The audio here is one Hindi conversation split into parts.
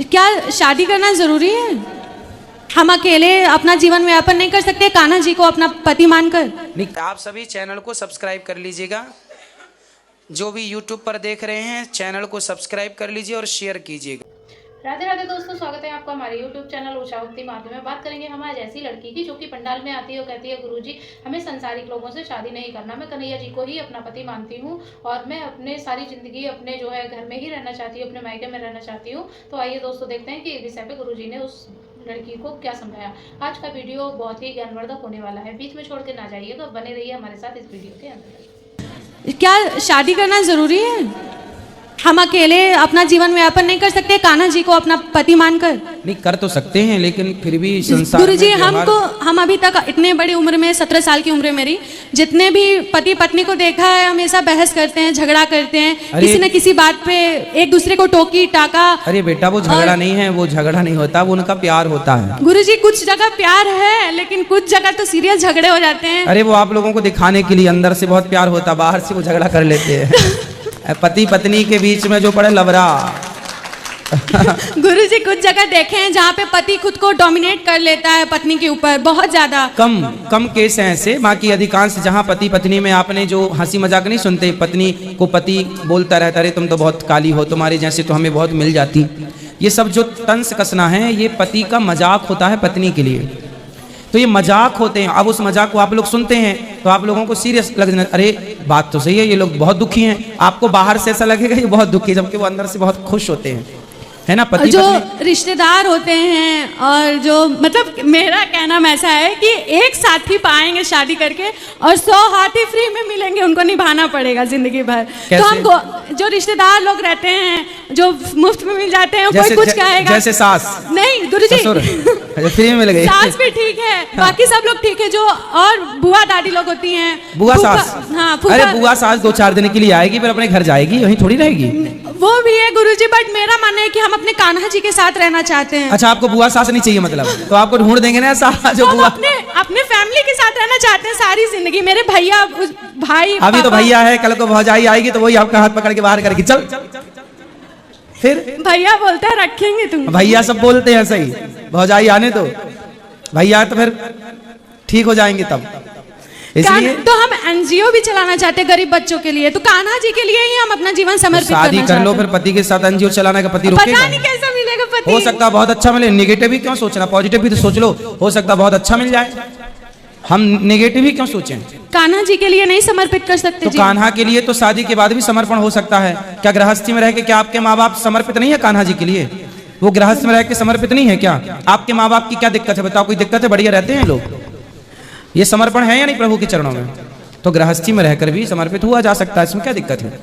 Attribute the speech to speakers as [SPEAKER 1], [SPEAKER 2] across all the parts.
[SPEAKER 1] क्या शादी करना जरूरी है? हम अकेले अपना जीवन में यापन नहीं कर सकते कान्हा जी को अपना पति मानकर?
[SPEAKER 2] नहीं, आप सभी चैनल को सब्सक्राइब कर लीजिएगा। जो भी यूट्यूब पर देख रहे हैं चैनल को सब्सक्राइब कर लीजिए और शेयर कीजिएगा।
[SPEAKER 3] राधे राधे दोस्तों, स्वागत है आपका हमारे YouTube चैनल उषावती मार्ग में। बात करेंगे हम आज ऐसी लड़की की जो कि पंडाल में आती है और कहती है गुरुजी हमें संसारिक लोगों से शादी नहीं करना, मैं कन्हैया जी को ही अपना पति मानती हूँ और मैं अपने सारी जिंदगी अपने जो है घर में ही रहना चाहती हूँ, अपने मायके में रहना चाहती हूँ। तो आइए दोस्तों देखते हैं कि इस विषय पे गुरुजी ने उस लड़की को क्या समझाया। आज का वीडियो बहुत ही ज्ञानवर्धक होने वाला है, बीच में छोड़ के ना जाइएगा, तो बने रहिए हमारे साथ इस वीडियो के अंदर।
[SPEAKER 1] क्या शादी करना जरूरी है? हम अकेले अपना जीवन में यापन नहीं कर सकते कान्हा जी को अपना पति मानकर?
[SPEAKER 2] नहीं, कर तो सकते हैं लेकिन फिर भी संसार
[SPEAKER 1] गुरुजी हम अभी तक इतने बड़ी उम्र में 17 साल की उम्र है मेरी, जितने भी पति पत्नी को देखा है हमेशा बहस करते हैं, झगड़ा करते हैं, किसी न किसी बात पे एक दूसरे को टोकी टाका।
[SPEAKER 2] अरे बेटा वो झगड़ा नहीं है, वो झगड़ा नहीं होता, वो उनका प्यार होता है।
[SPEAKER 1] गुरुजी कुछ जगह प्यार है लेकिन कुछ जगह तो सीरियस झगड़े हो जाते हैं।
[SPEAKER 2] अरे वो आप लोगों को दिखाने के लिए अंदर से बहुत प्यार होता, बाहर से वो झगड़ा कर लेते हैं। पति पत्नी के बीच में जो पड़े लवरा।
[SPEAKER 1] गुरुजी कुछ जगह देखे हैं जहाँ पे पति खुद को डोमिनेट कर लेता है पत्नी के ऊपर, बहुत ज्यादा। कम केस हैं ऐसे, बाकी अधिकांश जहाँ पति पत्नी में आपने जो हंसी मजाक नहीं सुनते, पत्नी को पति बोलता रहता है तुम तो बहुत काली हो, तुम्हारे जैसे तो हमें बहुत मिल जाती, ये सब जो तंस कसना है ये पति का मजाक होता है पत्नी के लिए। तो ये मजाक होते हैं। अब उस मजाक को आप लोग सुनते हैं तो आप लोगों को सीरियस लगने, अरे बात तो सही है, ये लोग बहुत दुखी हैं। आपको बाहर से ऐसा लगेगा ये बहुत दुखी है, जबकि वो अंदर से बहुत खुश होते हैं, है ना। पति जो रिश्तेदार होते हैं और जो मतलब मेरा कहना ऐसा है कि एक साथी पाएंगे शादी करके और 100 हाथी फ्री में मिलेंगे, उनको निभाना पड़ेगा जिंदगी भर। तो हमको जो रिश्तेदार लोग रहते हैं जो मुफ्त में मिल जाते हैं, कोई कुछ कहेगा
[SPEAKER 2] जैसे सास
[SPEAKER 1] नहीं गुरुजी
[SPEAKER 2] फ्री में मिल गई,
[SPEAKER 1] सास भी ठीक है, बाकी सब लोग ठीक है। जो और बुआ दादी लोग होती हैं,
[SPEAKER 2] बुआ सास,
[SPEAKER 1] हाँ
[SPEAKER 2] अरे बुआ सास 2-4 दिन के लिए आएगी फिर अपने घर जाएगी, वहीं थोड़ी रहेगी।
[SPEAKER 1] वो भी है गुरुजी, बट मेरा मानना है कि हम अपने कान्हा जी के साथ रहना चाहते हैं।
[SPEAKER 2] अच्छा, आपको बुआ सास नहीं चाहिए मतलब? तो आपको ढूंढ देंगे ना ऐसा जो बुआ।
[SPEAKER 1] अपने फैमिली के साथ रहना चाहते हैं सारी जिंदगी। मेरे भैया भाई
[SPEAKER 2] अभी तो भैया है, कल को भौजाई आएगी तो वही आपका हाथ पकड़ के बाहर करेगी, चल। फिर
[SPEAKER 1] भैया बोलता है रखेंगे तुम।
[SPEAKER 2] भैया सब बोलते हैं सही, भौजाई आने दो, भैया तो फिर ठीक हो जाएंगे तब। इसलिए
[SPEAKER 1] तो हम एनजीओ भी चलाना चाहते हैं गरीब बच्चों के लिए, तो कान्हा जी के लिए ही हम अपना जीवन समर्पित करना चाहते हैं।
[SPEAKER 2] शादी कर लो फिर पति के साथ एनजीओ चलाने का पति रोकेगा?
[SPEAKER 1] पता नहीं कैसा मिलेगा पति।
[SPEAKER 2] हो सकता है बहुत अच्छा मिले, नेगेटिव ही क्यों सोचना, पॉजिटिव भी तो सोच लो, हो सकता है बहुत अच्छा मिल जाए, हम नेगेटिव ही क्यों सोचें?
[SPEAKER 1] कान्हा जी के लिए नहीं समर्पित कर सकते?
[SPEAKER 2] तो कान्हा के लिए तो शादी के बाद भी समर्पण हो सकता है। क्या गृहस्थी में रह के क्या आपके माँ बाप समर्पित नहीं है कान्हा जी के लिए? वो गृहस्थ में रह के समर्पित नहीं है क्या? आपके माँ बाप की क्या दिक्कत है बताओ? कोई दिक्कत है? बढ़िया रहते हैं लोग। ये समर्पण है या नहीं प्रभु के चरणों में? तो गृहस्थी में रहकर भी समर्पित हुआ जा सकता है, इसमें क्या दिक्कत है?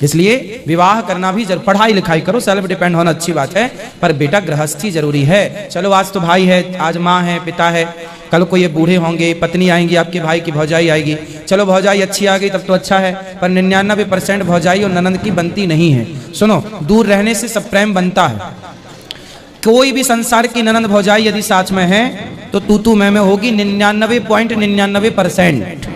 [SPEAKER 2] इसलिए विवाह करना भी जरूर, पढ़ाई लिखाई करो, सेल्फ डिपेंड होना अच्छी बात है, पर बेटा गृहस्थी जरूरी है। चलो आज तो भाई है, आज माँ है, पिता है, कल को ये बूढ़े होंगे, पत्नी आएंगी आपके भाई की, भौजाई आएगी। चलो भौजाई अच्छी आ गई तब तो अच्छा है, पर 99% भौजाई और ननंद की बनती नहीं है। सुनो, दूर रहने से सब प्रेम बनता है। कोई भी संसार की ननंद भौजाई यदि साथ में है तो तू मैं होगी 99.99%।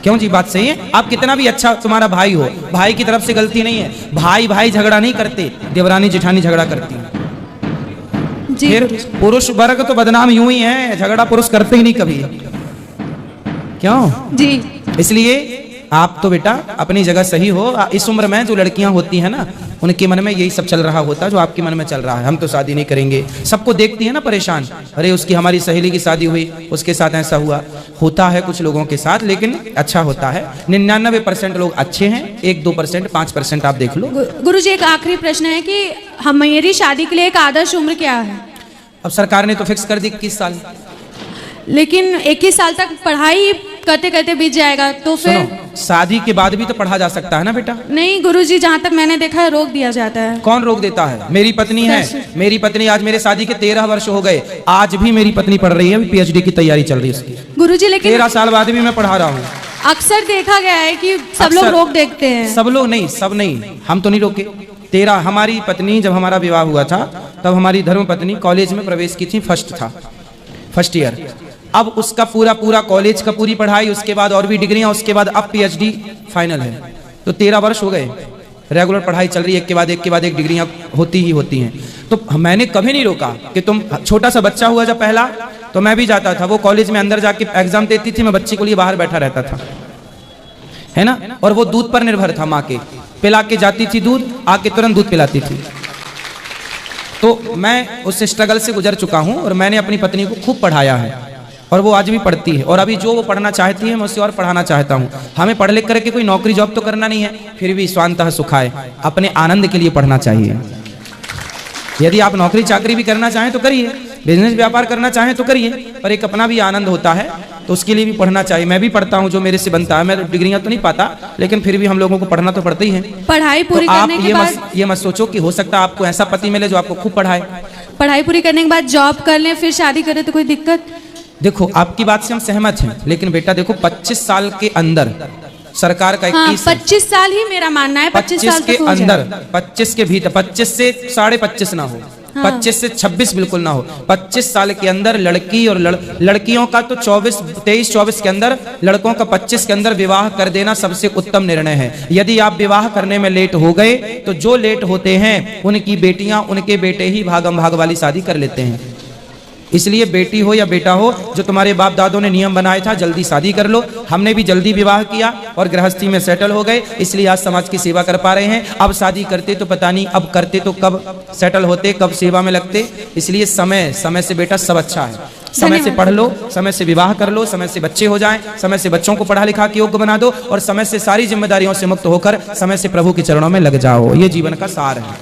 [SPEAKER 2] क्यों जी, बात सही है। आप कितना भी अच्छा तुम्हारा भाई हो, भाई की तरफ से गलती नहीं है, भाई झगड़ा नहीं करते, देवरानी जेठानी झगड़ा करती है। फिर पुरुष वर्ग तो बदनाम यूं ही है, झगड़ा पुरुष करते ही नहीं कभी, क्यों
[SPEAKER 1] जी? इसलिए
[SPEAKER 2] आप तो बेटा अपनी जगह सही हो। इस उम्र में जो लड़कियां होती हैं ना, उनके मन में यही सब चल रहा होता है जो आपके मन में चल रहा है, हम तो शादी नहीं करेंगे। सबको देखती है ना परेशान, अरे उसकी हमारी सहेली की शादी हुई, उसके साथ ऐसा हुआ। होता है कुछ लोगों के साथ, लेकिन अच्छा होता है। 99% लोग अच्छे हैं, 1-2% 5% आप देख लो।
[SPEAKER 1] गुरुजी एक आखिरी प्रश्न है कि हमारी शादी के लिए एक आदर्श उम्र क्या है?
[SPEAKER 2] अब सरकार ने तो फिक्स कर दी 21 साल,
[SPEAKER 1] लेकिन 21 साल तक पढ़ाई करते करते बीत जाएगा, तो फिर
[SPEAKER 2] शादी के बाद भी तो पढ़ा जा सकता है ना बेटा?
[SPEAKER 1] नहीं गुरुजी, जहाँ तक मैंने देखा है रोक दिया जाता है।
[SPEAKER 2] कौन रोक देता है? मेरी पत्नी है, मेरी पत्नी आज मेरे शादी के 13 वर्ष हो गए, आज भी मेरी पत्नी पढ़ रही है, PhD की तैयारी चल रही है उसकी।
[SPEAKER 1] गुरुजी लेकिन
[SPEAKER 2] 13 साल बाद भी मैं पढ़ा रहा हूँ।
[SPEAKER 1] अक्सर देखा गया है कि सब लोग रोक देखते हैं।
[SPEAKER 2] सब लोग नहीं, सब नहीं, हम तो नहीं रोके। 13 हमारी पत्नी जब हमारा विवाह हुआ था तब हमारी धर्म पत्नी कॉलेज में प्रवेश की थी, फर्स्ट ईयर। अब उसका पूरा कॉलेज का पूरी पढ़ाई, उसके बाद और भी डिग्रियां, उसके बाद अब PhD फाइनल है, तो 13 वर्ष हो गए। रेगुलर पढ़ाई चल रही है, एक के बाद एक डिग्रियां होती ही होती हैं। तो मैंने कभी नहीं रोका कि तुम, छोटा सा बच्चा हुआ जब पहला, तो मैं भी जाता था, वो कॉलेज में अंदर जाके एग्जाम देती थी, मैं बच्चे के लिए बाहर बैठा रहता था, है ना। और वो दूध पर निर्भर था, माँ के पिला के जाती थी दूध, आके तुरंत दूध पिलाती थी। तो मैं उस स्ट्रगल से गुजर चुका हूं और मैंने अपनी पत्नी को खूब पढ़ाया है और वो आज भी पढ़ती है। और अभी जो वो पढ़ना चाहती है मैं उससे और पढ़ाना चाहता हूं। हमें पढ़ लिख करके कोई नौकरी जॉब तो करना नहीं है, फिर भी स्वांतः सुखाए, अपने आनंद के लिए पढ़ना चाहिए। यदि आप नौकरी चाकरी भी करना चाहें तो करिए, बिजनेस व्यापार करना चाहें तो करिए, पर एक अपना भी आनंद होता है, तो उसके लिए भी पढ़ना चाहिए। मैं भी पढ़ता हूँ जो मेरे से बनता है, मैं डिग्रियां तो नहीं पाता, लेकिन फिर भी हम लोगों को पढ़ना तो पड़ता ही है।
[SPEAKER 1] पढ़ाई पूरी
[SPEAKER 2] तो आप
[SPEAKER 1] करने के बाद
[SPEAKER 2] ये मत सोचो कि हो सकता है आपको ऐसा पति मिले जो आपको खूब पढ़ाए।
[SPEAKER 1] पढ़ाई पूरी करने के बाद जॉब कर लें फिर शादी करें तो कोई दिक्कत?
[SPEAKER 2] देखो, आपकी बात से हम सहमत हैं, लेकिन बेटा देखो 25 साल के अंदर सरकार का 21
[SPEAKER 1] हाँ, 25 साल ही मेरा मानना है, 25 साल
[SPEAKER 2] के अंदर, 25 के भीतर, 25 से 25.5 ना हो, 25 से 26 बिल्कुल ना हो, 25 साल के अंदर लड़की और लड़कियों का तो 23-24 के अंदर, लड़कों का 25 के अंदर विवाह कर देना सबसे उत्तम निर्णय है। यदि आप विवाह करने में लेट हो गए तो जो लेट होते हैं उनकी बेटियां, उनके बेटे ही भागम भाग वाली शादी कर लेते हैं। इसलिए बेटी हो या बेटा हो, जो तुम्हारे बाप दादों ने नियम बनाया था, जल्दी शादी कर लो। हमने भी जल्दी विवाह किया और गृहस्थी में सेटल हो गए, इसलिए आज समाज की सेवा कर पा रहे हैं। अब शादी करते तो पता नहीं, अब करते तो कब सेटल होते, कब सेवा में लगते। इसलिए समय से बेटा सब अच्छा है। समय से पढ़ लो, समय से विवाह कर लो, समय से बच्चे हो जाएं, समय से बच्चों को पढ़ा लिखा के योग्य बना दो और समय से सारी जिम्मेदारियों से मुक्त होकर समय से प्रभु के चरणों में लग जाओ। ये जीवन का सार है।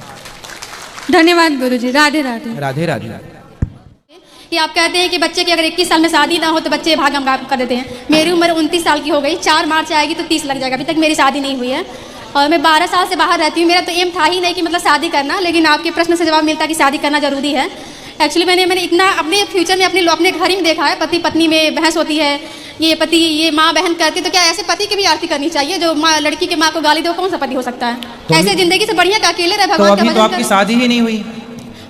[SPEAKER 1] धन्यवाद गुरुजी। राधे राधे।
[SPEAKER 2] राधे राधे।
[SPEAKER 4] कि आप कहते हैं कि बच्चे की अगर 21 साल में शादी ना हो तो बच्चे भागम भाग कर देते हैं। मेरी उम्र 29 साल की हो गई, 4 मार्च आएगी तो 30 लग जाएगा। अभी तक मेरी शादी नहीं हुई है और मैं 12 साल से बाहर रहती हूँ। मेरा तो एम था ही नहीं कि मतलब शादी करना, लेकिन आपके प्रश्न से जवाब मिलता है कि शादी करना जरूरी है। एक्चुअली मैंने इतना अपने फ्यूचर में अपने घर ही में देखा है, पति पत्नी में बहस होती है, ये माँ बहन करती, तो क्या ऐसे पति की भी आरती करनी चाहिए? जो माँ लड़की के माँ को गाली दे, वो कौन सा पति हो सकता है? ऐसे जिंदगी से बढ़िया का अकेले रहे, भगवान का भजन
[SPEAKER 2] तो आपकी शादी ही नहीं हुई?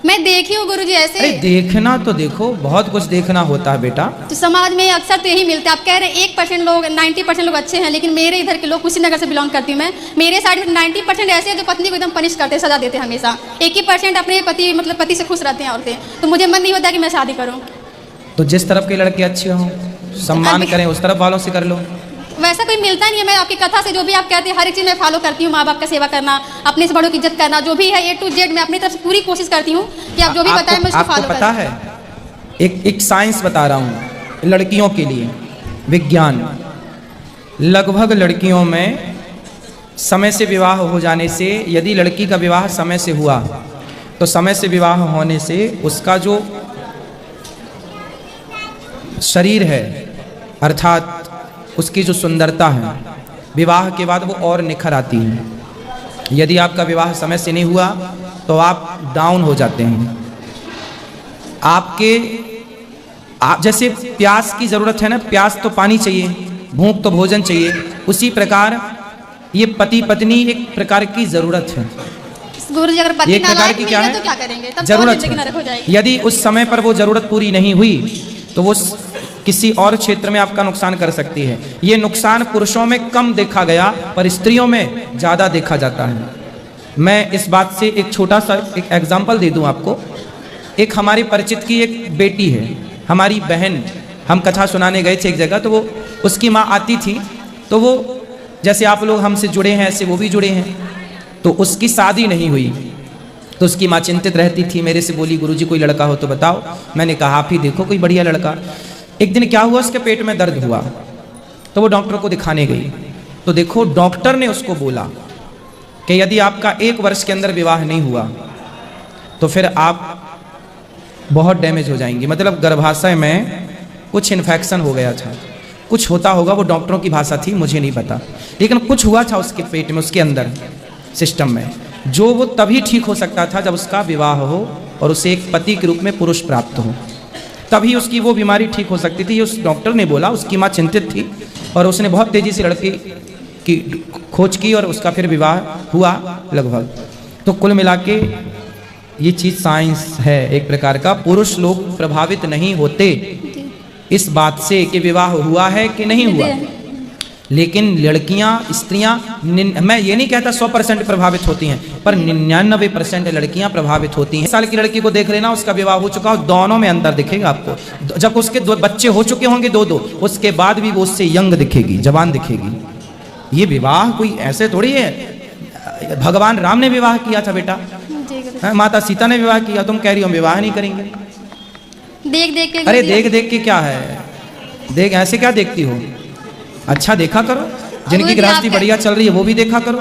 [SPEAKER 4] मैं देखी हूँ गुरुजी ऐसे।
[SPEAKER 2] अरे देखना तो देखो, बहुत कुछ देखना होता है बेटा।
[SPEAKER 4] तो समाज में अक्सर तो यही मिलता है। आप कह रहे हैं 1% लोग, 90% लोग अच्छे हैं, लेकिन मेरे इधर के लोग, कुशीनगर से बिलोंग करती हूँ मैं, मेरे साइड में 90% ऐसे हैं जो पत्नी को एकदम पनिश करते, सजा देते हैं हमेशा। 1% अपने पति से खुश रहते हैं औरतें। तो मुझे मन नहीं होता कि मैं शादी करूँ।
[SPEAKER 2] तो जिस तरफ के लड़के अच्छे हों, सम्मान करें, उस तरफ वालों से कर लो।
[SPEAKER 4] वैसा कोई मिलता नहीं है। मैं आपकी कथा से जो भी आप कहते हैं हर एक चीज़ मैं फॉलो करती हूँ। माँ बाप का सेवा करना, अपने से बड़ों की इज्जत करना, जो भी है A to Z मैं अपनी तरफ से पूरी कोशिश करती हूँ कि आप जो भी बताएं मैं उसको फॉलो करूँ।
[SPEAKER 2] पता है, एक साइंस बता रहा हूँ लड़कियों के लिए, विज्ञान। लगभग लड़कियों में समय से विवाह हो जाने से, यदि लड़की का विवाह समय से हुआ तो समय से विवाह होने से उसका जो शरीर है, अर्थात उसकी जो सुंदरता है, विवाह के बाद वो और निखर आती है। यदि आपका विवाह समय से नहीं हुआ तो आप डाउन हो जाते हैं। जैसे प्यास की जरूरत है ना, प्यास तो पानी चाहिए, भूख तो भोजन चाहिए, उसी प्रकार ये पति पत्नी एक प्रकार की जरूरत है।
[SPEAKER 4] गुरुजी अगर पति
[SPEAKER 2] एक प्रकार की क्या है,
[SPEAKER 4] तो क्या करेंगे? तब
[SPEAKER 2] जरूरत है। यदि उस समय पर वो जरूरत पूरी नहीं हुई तो वो किसी और क्षेत्र में आपका नुकसान कर सकती है। ये नुकसान पुरुषों में कम देखा गया पर स्त्रियों में ज्यादा देखा जाता है। मैं इस बात से एक छोटा सा एक एग्जाम्पल दे दूं आपको। एक हमारी परिचित की एक बेटी है, हमारी बहन, हम कथा सुनाने गए थे एक जगह, तो वो उसकी माँ आती थी, तो वो जैसे आप लोग हमसे जुड़े हैं ऐसे वो भी जुड़े हैं, तो उसकी शादी नहीं हुई। तो उसकी माँ चिंतित रहती थी, मेरे से बोली गुरुजी कोई लड़का हो तो बताओ। मैंने कहा आप ही देखो कोई बढ़िया लड़का। एक दिन क्या हुआ, उसके पेट में दर्द हुआ तो वो डॉक्टर को दिखाने गई। तो देखो डॉक्टर ने उसको बोला कि यदि आपका 1 वर्ष के अंदर विवाह नहीं हुआ तो फिर आप बहुत डैमेज हो जाएंगे। मतलब गर्भाशय में कुछ इन्फेक्शन हो गया था, कुछ होता होगा, वो डॉक्टरों की भाषा थी, मुझे नहीं पता, लेकिन कुछ हुआ था उसके पेट में, उसके अंदर सिस्टम में, जो वो तभी ठीक हो सकता था जब उसका विवाह हो और उसे एक पति के रूप में पुरुष प्राप्त हो, तभी उसकी वो बीमारी ठीक हो सकती थी। उस डॉक्टर ने बोला, उसकी माँ चिंतित थी और उसने बहुत तेजी से लड़की की खोज की और उसका फिर विवाह हुआ लगभग। तो कुल मिला के ये चीज़ साइंस है एक प्रकार का। पुरुष लोग प्रभावित नहीं होते इस बात से कि विवाह हुआ है कि नहीं हुआ, लेकिन लड़कियां, स्त्रियां, मैं ये नहीं कहता 100% प्रभावित होती हैं, पर 99% लड़कियां प्रभावित होती हैं। 1 साल की लड़की को देख लेना, उसका विवाह हो चुका हो, दोनों में अंतर दिखेगा आपको। जब उसके 2 बच्चे हो चुके होंगे 2-2, उसके बाद भी वो उससे यंग दिखेगी, जवान दिखेगी। ये विवाह कोई ऐसे थोड़ी है। भगवान राम ने विवाह किया था बेटा, माता सीता ने विवाह किया, तुम कह रही हो विवाह नहीं करेंगे।
[SPEAKER 4] देख देख के,
[SPEAKER 2] अरे देख देख के क्या है, देख ऐसे क्या देखती हो, अच्छा देखा करो। जिनकी गृहस्थी बढ़िया चल रही है वो भी देखा करो।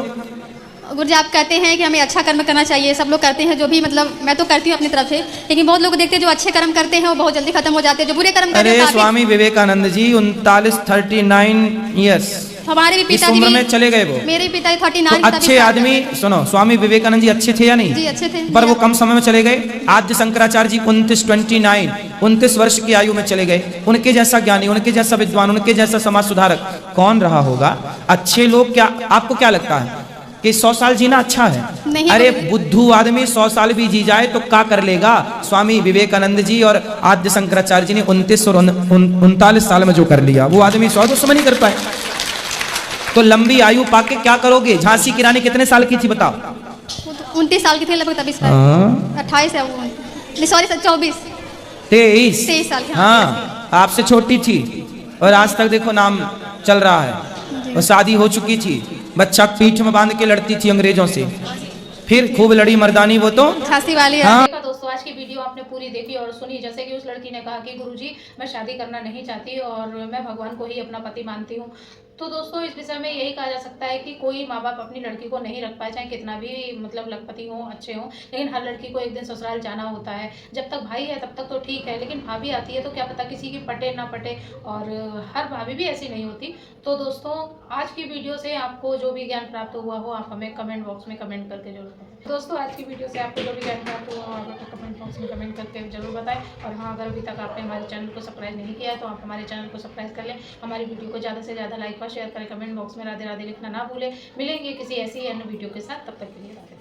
[SPEAKER 4] गुरुजी आप कहते हैं कि हमें अच्छा कर्म करना चाहिए, सब लोग करते हैं, जो भी मतलब मैं तो करती हूँ अपनी तरफ से, लेकिन बहुत लोग देखते हैं जो अच्छे कर्म करते हैं वो बहुत जल्दी खत्म हो जाते हैं, जो बुरे कर्म करते हैं।
[SPEAKER 2] अरे स्वामी विवेकानंद जी 39 ईयर्स
[SPEAKER 4] हमारे भी
[SPEAKER 2] इस
[SPEAKER 4] पिताजी
[SPEAKER 2] उम्र में चले गए वो।
[SPEAKER 4] मेरे पिता 39
[SPEAKER 2] तो अच्छे आदमी, सुनो स्वामी विवेकानंद जी अच्छे थे या नहीं?
[SPEAKER 4] जी अच्छे थे,
[SPEAKER 2] पर वो कम समय में चले गए। आद्य शंकराचार्य जी 29 वर्ष की आयु में चले गए। उनके जैसा ज्ञानी, उनके जैसा विद्वान, उनके जैसा समाज सुधारक कौन रहा होगा? अच्छे लोग क्या, आपको क्या लगता है कि 100 साल जीना अच्छा है?
[SPEAKER 4] नहीं,
[SPEAKER 2] अरे बुद्धू आदमी 100 साल भी जी जाए तो क्या कर लेगा? स्वामी विवेकानंद जी और आद्य शंकराचार्य जी ने 29 और 39 साल में जो कर लिया, वो आदमी 100 में नहीं कर पाए। तो लंबी आयु पाके क्या करोगे? झांसी की रानी कितने साल की थी बताओ?
[SPEAKER 4] 29 साल की थी लगभग तभी, 28 है वो, सॉरी 23 साल की।
[SPEAKER 2] हाँ आपसे छोटी थी और आज तक देखो नाम चल रहा है। और शादी हो चुकी थी, बच्चा पीठ में बांध के लड़ती थी अंग्रेजों से, फिर खूब लड़ी मर्दानी वो तो
[SPEAKER 4] झांसी वाली है।
[SPEAKER 2] हाँ।
[SPEAKER 3] देखा दोस्तों, आज की वीडियो आपने पूरी देखी और सुनी। जैसे कि उस लड़की ने कहा कि गुरुजी मैं शादी करना नहीं चाहती और मैं भगवान को ही अपना पति मानती हूँ। तो दोस्तों इस विषय में यही कहा जा सकता है कि कोई माँ बाप अपनी लड़की को नहीं रख पाए, चाहे कितना भी मतलब लखपति हो, अच्छे हो, लेकिन हर लड़की को एक दिन ससुराल जाना होता है। जब तक भाई है तब तक तो ठीक है, लेकिन भाभी आती है तो क्या पता किसी की पटे ना पटे, और हर भाभी भी ऐसी नहीं होती। तो दोस्तों आज की वीडियो से आपको जो भी ज्ञान प्राप्त हुआ हो आप हमें कमेंट बॉक्स में कमेंट करके जरूर बताएं। दोस्तों आज की वीडियो से आपको जो भी ज्ञान प्राप्त हुआ हो आप कमेंट बॉक्स में कमेंट करके जरूर बताएं। और हाँ, अगर अभी तक आपने हमारे चैनल को सब्सक्राइब नहीं किया है तो आप हमारे चैनल को सब्सक्राइब कर लें। हमारी वीडियो को ज़्यादा से ज़्यादा लाइक और शेयर करें, कमेंट बॉक्स में राधे राधे लिखना ना भूलें। मिलेंगे किसी ऐसी अन्य वीडियो के साथ, तब तक के लिए राधे।